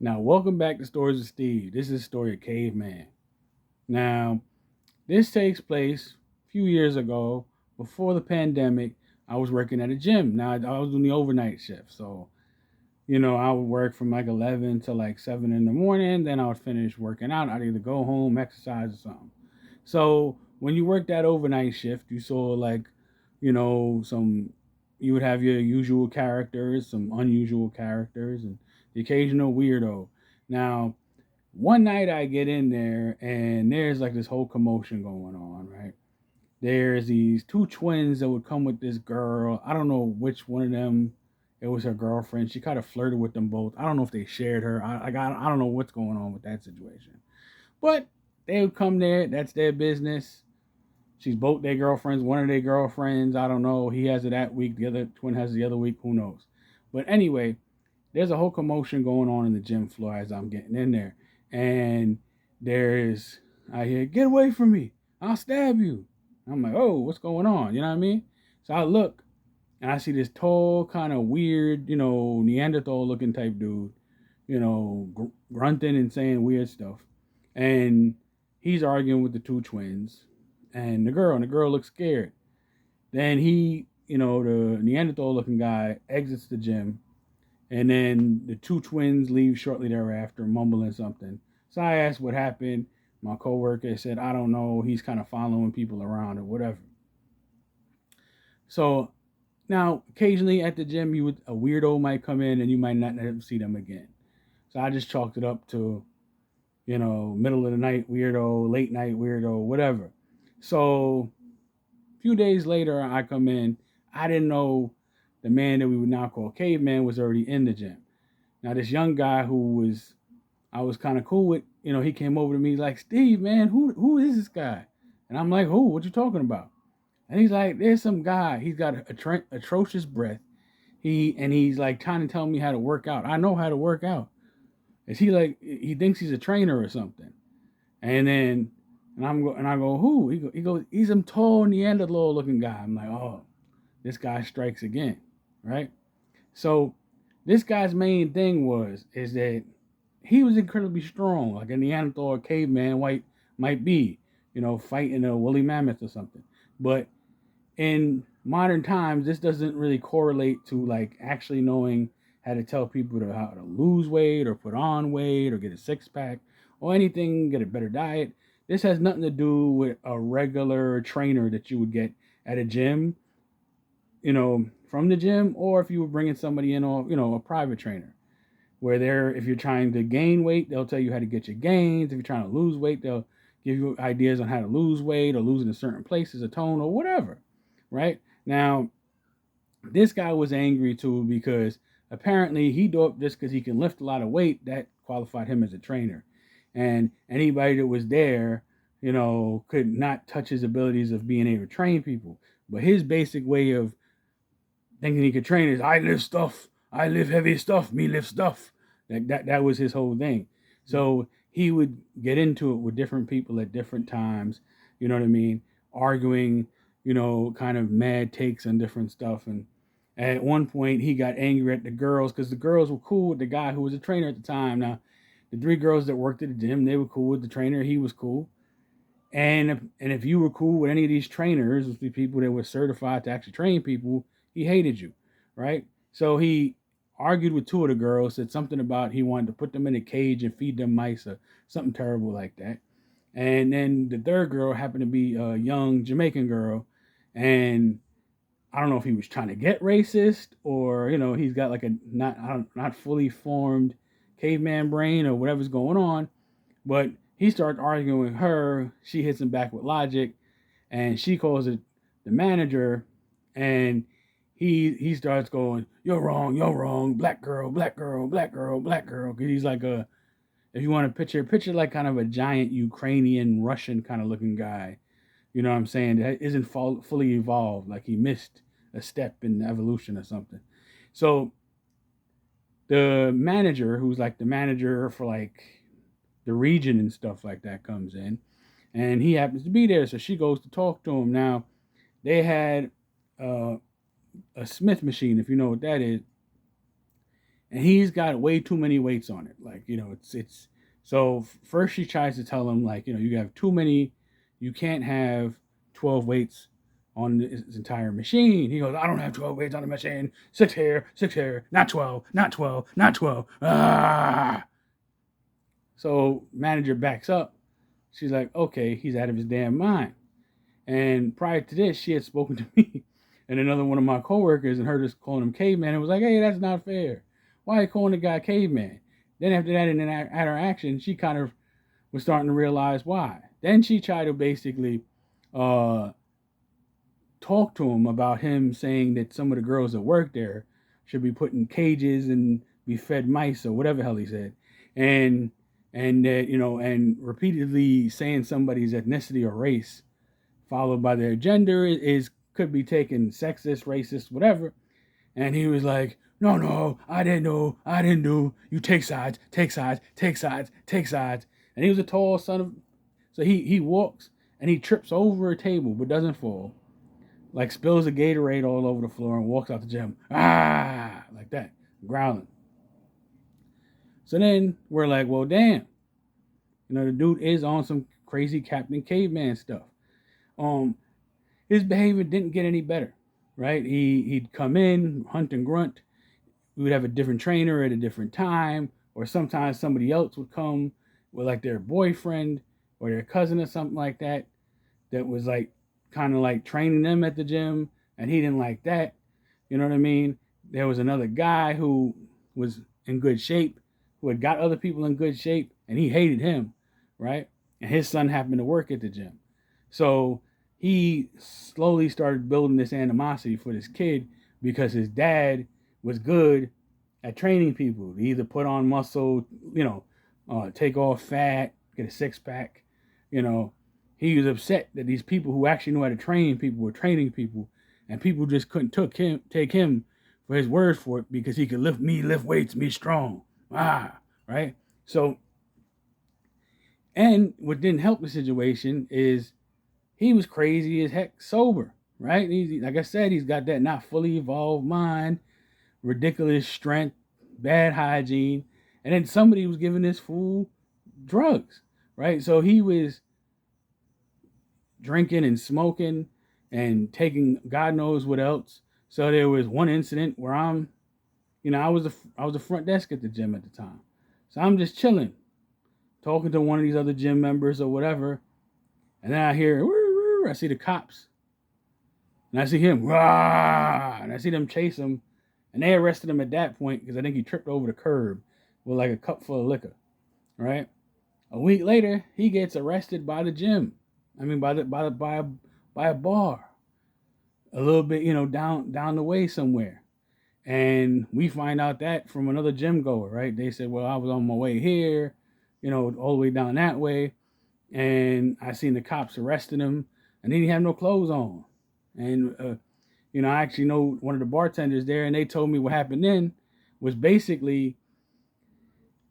Now, welcome back to Stories of Steve. This is the story of Caveman. Now, this takes place a few years ago, before the pandemic. I was working at a gym. Now, I was doing the overnight shift. So, I would work from like 11 to like 7 in the morning. Then I would finish working out. I'd either go home, exercise, or something. So, when you work that overnight shift, you saw like, you would have your usual characters, some unusual characters, and the occasional weirdo. Now, one night I get in there and there's like this whole commotion going on, right? There's these two twins that would come with this girl. I don't know which one of them it was her girlfriend. She kind of flirted with them both. I don't know if they shared her. I don't know what's going on with that situation. But they would come there. That's their business. She's both their girlfriends. One of their girlfriends, I don't know. He has it that week. The other twin has it the other week. Who knows? But anyway, there's a whole commotion going on in the gym floor as I'm getting in there. And there's, I hear, get away from me. I'll stab you. I'm like, oh, what's going on? You know what I mean? So I look and I see this tall, kind of weird, Neanderthal looking type dude, grunting and saying weird stuff. And he's arguing with the two twins and the girl looks scared. Then the Neanderthal looking guy exits the gym, and then the two twins leave shortly thereafter, mumbling something. So I asked what happened. My coworker said, I don't know. He's kind of following people around or whatever. So now, occasionally at the gym, a weirdo might come in and you might not ever see them again. So I just chalked it up to, middle of the night weirdo, late night weirdo, whatever. So a few days later, I come in. I didn't know the man that we would now call Caveman was already in the gym. Now, this young guy I was kind of cool with, he came over to me like, Steve, man, who is this guy? And I'm like, who? What you talking about? And he's like, there's some guy. He's got atrocious breath. He's like trying to tell me how to work out. I know how to work out. Is he like he thinks he's a trainer or something? And then and I go, who? He goes, he's some tall Neanderthal looking guy. I'm like, oh, this guy strikes again, right? So this guy's main thing is that he was incredibly strong, like a Neanderthal or caveman white might be, fighting a woolly mammoth or something. But in modern times, this doesn't really correlate to like actually knowing how to tell people how to lose weight or put on weight or get a six pack or anything, get a better diet. This has nothing to do with a regular trainer that you would get at a gym, from the gym, or if you were bringing somebody in or, a private trainer where if you're trying to gain weight, they'll tell you how to get your gains. If you're trying to lose weight, they'll give you ideas on how to lose weight or lose in certain places, a tone or whatever, right? Now, this guy was angry too because apparently he thought just because he can lift a lot of weight, that qualified him as a trainer. And anybody that was there, could not touch his abilities of being able to train people. But his basic way of thinking he could train is I lift stuff, I lift heavy stuff, me lift stuff. That was his whole thing. So he would get into it with different people at different times, you know what I mean, arguing, kind of mad takes on different stuff. And at one point he got angry at the girls because the girls were cool with the guy who was a trainer at the time. Now, the three girls that worked at the gym, they were cool with the trainer. He was cool. And if you were cool with any of these trainers, the people that were certified to actually train people, he hated you, right? So he argued with two of the girls, said something about he wanted to put them in a cage and feed them mice or something terrible like that. And then the third girl happened to be a young Jamaican girl, and I don't know if he was trying to get racist or he's got like a not fully formed caveman brain or whatever's going on, but he starts arguing with her. She hits him back with logic, and she calls it the manager, and he starts going, you're wrong, black girl, black girl, black girl, black girl. Cause he's like if you want to picture like kind of a giant Ukrainian Russian kind of looking guy. You know what I'm saying? That isn't fully evolved. Like he missed a step in the evolution or something. So the manager, who's like the manager for like the region and stuff like that, comes in, and he happens to be there. So she goes to talk to him. Now they had uh, a Smith machine, if you know what that is, and he's got way too many weights on it. Like, it's so first she tries to tell him, like, you have too many, you can't have 12 weights on this entire machine. He goes, I don't have 12 weights on the machine. Six here, not 12, not 12, not 12. Ah. So manager backs up. She's like, okay, he's out of his damn mind. And prior to this, she had spoken to me and another one of my coworkers and heard us calling him caveman and was like, hey, that's not fair. Why are you calling the guy caveman? Then after that, in an interaction, she kind of was starting to realize why. Then she tried to basically uh, talk to him about him saying that some of the girls that work there should be put in cages and be fed mice or whatever the hell he said. And that, and repeatedly saying somebody's ethnicity or race followed by their gender is could be taken sexist, racist, whatever. And he was like, no, I didn't know, I didn't do. You take sides, take sides, take sides, take sides. And he was a tall son of, so he walks and he trips over a table but doesn't fall. Like spills a Gatorade all over the floor and walks out the gym. Ah, like that, growling. So then we're like, well, damn. The dude is on some crazy Captain Caveman stuff. Um, his behavior didn't get any better, right? He'd come in, hunt and grunt. We would have a different trainer at a different time, or sometimes somebody else would come with like their boyfriend or their cousin or something like that, that was like kind of like training them at the gym, and he didn't like that. You know what I mean? There was another guy who was in good shape, who had got other people in good shape, and he hated him, right? And his son happened to work at the gym. So he slowly started building this animosity for this kid because his dad was good at training people to either put on muscle, take off fat, get a six pack. You know, he was upset that these people who actually knew how to train people were training people, and people just couldn't take him for his word for it because he could lift weights, be strong. Right? So, and what didn't help the situation is he was crazy as heck sober, right? Like I said, he's got that not fully evolved mind, ridiculous strength, bad hygiene, and then somebody was giving this fool drugs, right? So he was drinking and smoking and taking God knows what else. So there was one incident where I was a front desk at the gym at the time, so I'm just chilling, talking to one of these other gym members or whatever, and then I hear, I see the cops, and I see him, and I see them chase him, and they arrested him at that point because I think he tripped over the curb with like a cup full of liquor, right? A week later, he gets arrested by the gym. I mean, by a bar, a little bit, down the way somewhere. And we find out that from another gym goer, right? They said, well, I was on my way here, all the way down that way, and I seen the cops arresting him, and he didn't have no clothes on. And I actually know one of the bartenders there, and they told me what happened then was basically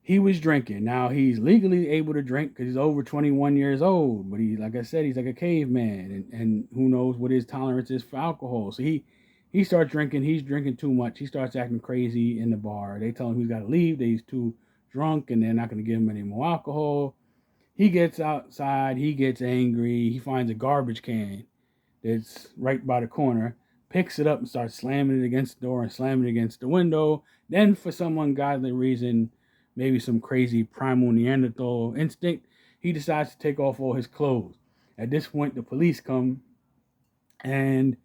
he was drinking. Now he's legally able to drink because he's over 21 years old, but like I said, he's like a caveman, and who knows what his tolerance is for alcohol. So he starts drinking. He's drinking too much. He starts acting crazy in the bar. They tell him he's got to leave. That he's too drunk, and they're not going to give him any more alcohol. He gets outside. He gets angry. He finds a garbage can that's right by the corner, picks it up and starts slamming it against the door and slamming it against the window. Then, for some ungodly reason, maybe some crazy primal Neanderthal instinct, he decides to take off all his clothes. At this point, the police come and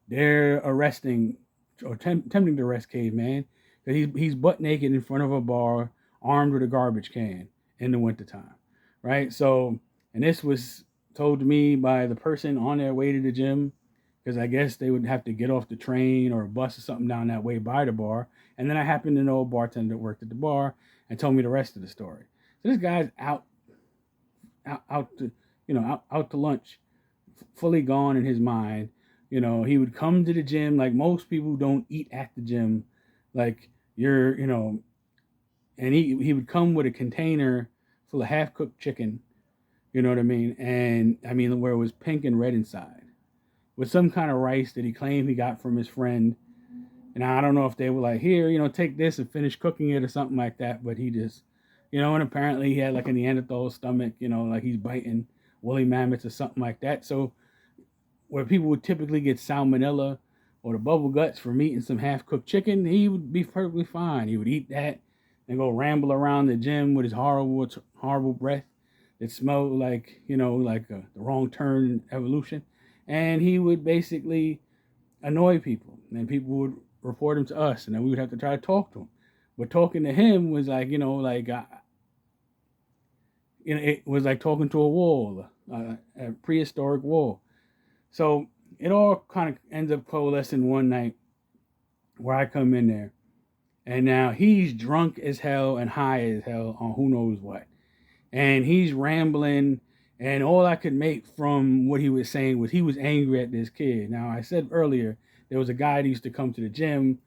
they're arresting or attempting to arrest Caveman because he's butt naked in front of a bar, armed with a garbage can in the wintertime, right? So, and this was told to me by the person on their way to the gym, because I guess they would have to get off the train or a bus or something down that way by the bar. And then I happened to know a bartender that worked at the bar and told me the rest of the story. So this guy's out to out to lunch, fully gone in his mind. He would come to the gym like most people don't eat at the gym, like and he would come with a container full of half cooked chicken. You know what I mean? And I mean where it was pink and red inside, with some kind of rice that he claimed he got from his friend, And I don't know if they were like, here, take this and finish cooking it or something like that. But he just, and apparently he had like a Neanderthal stomach, like he's biting woolly mammoths or something like that. So where people would typically get salmonella or the bubble guts from eating some half cooked chicken, he would be perfectly fine. He would eat that and go ramble around the gym with his horrible breath that smelled like, like the wrong turn in evolution. And he would basically annoy people, and people would report him to us, and then we would have to try to talk to him. But talking to him was like, it was like talking to a wall, a prehistoric wall. So it all kind of ends up coalescing one night where I come in there, and now he's drunk as hell and high as hell on who knows what. And he's rambling, and all I could make from what he was saying was he was angry at this kid. Now, I said earlier, there was a guy that used to come to the gym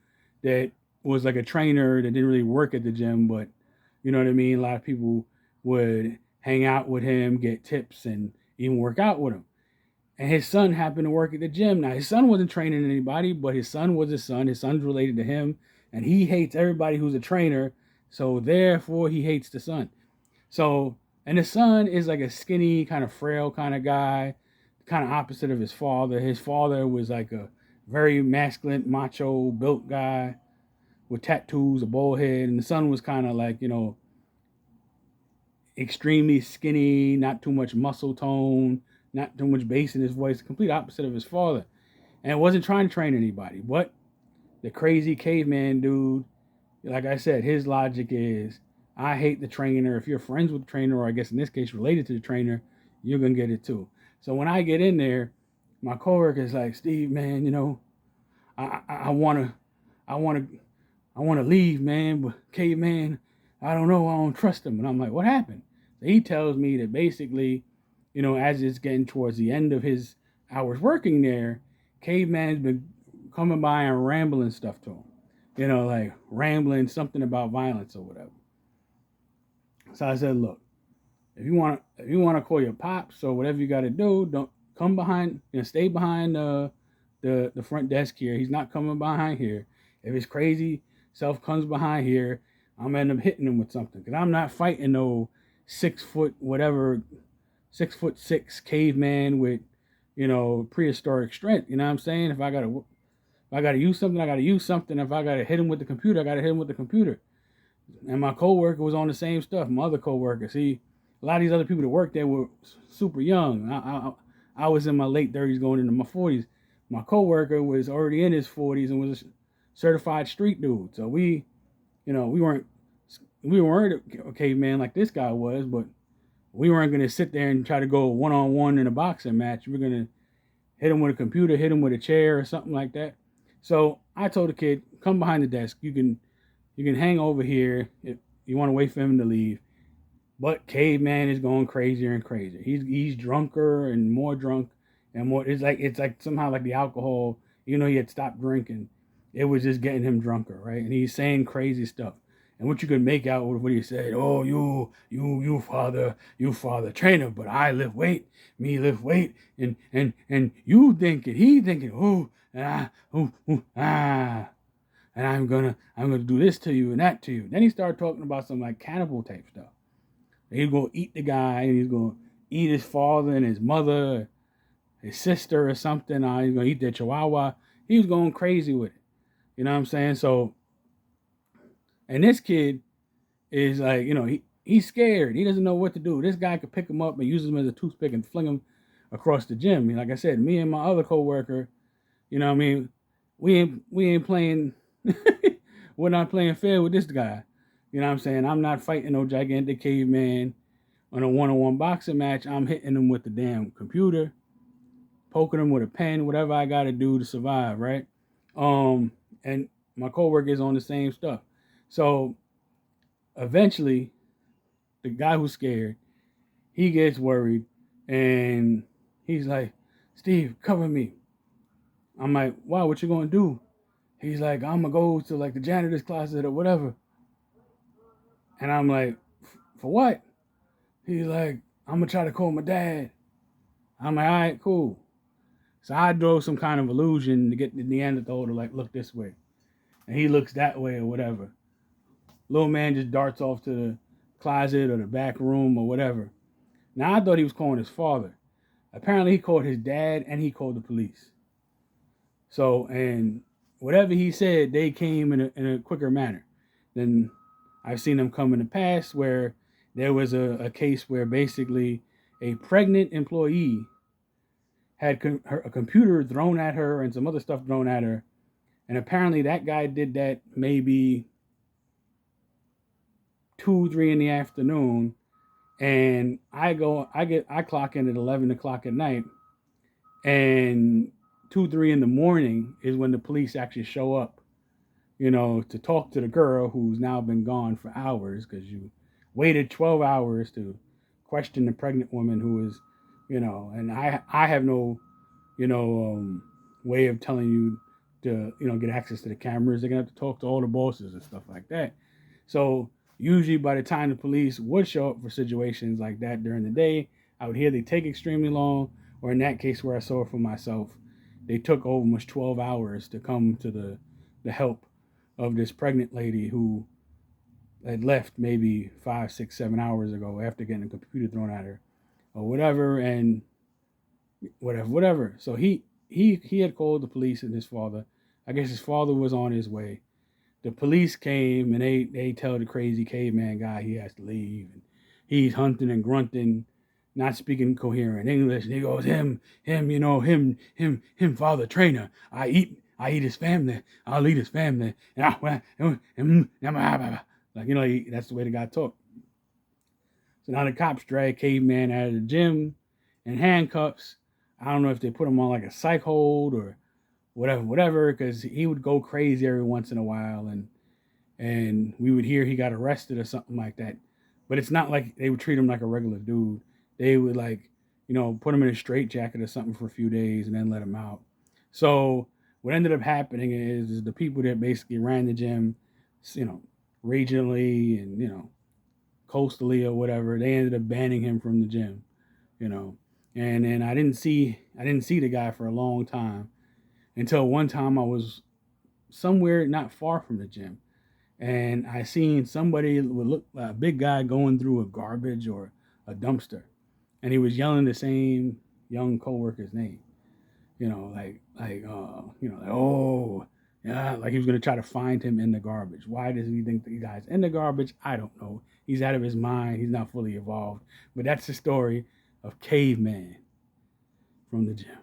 that was like a trainer that didn't really work at the gym, but you know what I mean? A lot of people would hang out with him, get tips, and even work out with him. And his son happened to work at the gym. Now, his son wasn't training anybody, but his son was his son. His son's related to him, and he hates everybody who's a trainer, so therefore he hates the son. So, and the son is like a skinny, kind of frail kind of guy, kind of opposite of his father. His father was like a very masculine, macho, built guy with tattoos, a bald head, and the son was kind of like, extremely skinny, not too much muscle tone, not too much bass in his voice, complete opposite of his father. And wasn't trying to train anybody. But the crazy caveman dude, like I said, his logic is, I hate the trainer. If you're friends with the trainer, or I guess in this case related to the trainer, you're gonna get it too. So when I get in there, my coworker is like, Steve, man, I wanna, I wanna, I wanna leave, man, but caveman, I don't know, I don't trust him. And I'm like, what happened? So he tells me that basically, as it's getting towards the end of his hours working there, caveman has been coming by and rambling stuff to him. Like rambling something about violence or whatever. So I said, look, if you want to call your pops or whatever you got to do, don't come behind, stay behind the front desk here. He's not coming behind here. If his crazy self comes behind here, I'm gonna end up hitting him with something, because I'm not fighting no 6 foot whatever, 6'6" caveman with prehistoric strength. You know what I'm saying? If I gotta use something, I gotta use something. If I gotta hit him with the computer, I gotta hit him with the computer. And my coworker was on the same stuff. My other coworker, see, a lot of these other people that worked there were super young. I was in my late 30s, going into my 40s. My coworker was already in his 40s and was a certified street dude. So we weren't a caveman like this guy was, but we weren't gonna sit there and try to go 1-on-1 in a boxing match. We're gonna hit him with a computer, hit him with a chair or something like that. So I told the kid, come behind the desk. You can hang over here if you want to wait for him to leave. But caveman is going crazier and crazier. He's drunker and more drunk and more. It's like somehow like the alcohol. He had stopped drinking. It was just getting him drunker, right? And he's saying crazy stuff. And what you could make out with what he said, oh, you father trainer, but I lift weight, me lift weight, and you thinking, he thinking, and I'm gonna do this to you and that to you. Then he started talking about some like cannibal type stuff. He's gonna eat the guy, and he's gonna eat his father and his mother, his sister or something. He's gonna eat their chihuahua. He was going crazy with it. You know what I'm saying? So, and this kid is like, he's scared. He doesn't know what to do. This guy could pick him up and use him as a toothpick and fling him across the gym. Like I said, me and my other coworker, what I mean, we ain't playing. We're not playing fair with this guy. You know what I'm saying? I'm not fighting no gigantic caveman on a 1-on-1 boxing match. I'm hitting him with the damn computer, poking him with a pen, whatever I got to do to survive, right? And my coworker is on the same stuff. So eventually, the guy who's scared, he gets worried, and he's like, Steve, cover me. I'm like, wow, what you gonna do? He's like, I'm gonna go to like the janitor's closet or whatever. And I'm like, for what? He's like, I'm gonna try to call my dad. I'm like, all right, cool. So I drove some kind of illusion to get the Neanderthal to like look this way. and he looks that way or whatever. Little man just darts off to the closet or the back room or whatever. Now I thought he was calling his father. Apparently he called his dad and he called the police. So, and whatever he said, they came in a quicker manner than I've seen them come in the past, where there was a case where basically a pregnant employee had a computer thrown at her and some other stuff thrown at her. And apparently that guy did that maybe 2, 3 in the afternoon. And I clock in at 11 o'clock at night, and 2, 3 in the morning is when the police actually show up, to talk to the girl who's now been gone for hours because you waited 12 hours to question the pregnant woman who is, and I have no, way of telling you to, get access to the cameras. They're going to have to talk to all the bosses and stuff like that. So usually by the time the police would show up for situations like that during the day, I would hear they take extremely long, or in that case where I saw it for myself, they took almost 12 hours to come to the help of this pregnant lady who had left maybe 5, 6, 7 hours ago after getting a computer thrown at her or whatever, and whatever. So he had called the police and his father. I guess his father was on his way. The police came and they tell the crazy caveman guy he has to leave, and he's hunting and grunting, not speaking coherent English. And he goes, him, father trainer. I eat his family. I'll eat his family. Like, that's the way the guy talked. So now the cops drag caveman out of the gym in handcuffs. I don't know if they put him on like a psych hold or whatever, because he would go crazy every once in a while, and we would hear he got arrested or something like that. But it's not like they would treat him like a regular dude. They would put him in a straitjacket or something for a few days and then let him out. So what ended up happening is the people that basically ran the gym, regionally and, coastally or whatever, they ended up banning him from the gym, and then I didn't see the guy for a long time, until one time I was somewhere not far from the gym, and I seen somebody would look like a big guy going through a garbage or a dumpster, and he was yelling the same young coworker's name, oh yeah, like he was gonna try to find him in the garbage. Why does he think the guy's in the garbage? I don't know. He's out of his mind. He's not fully evolved. But that's the story of Caveman from the gym.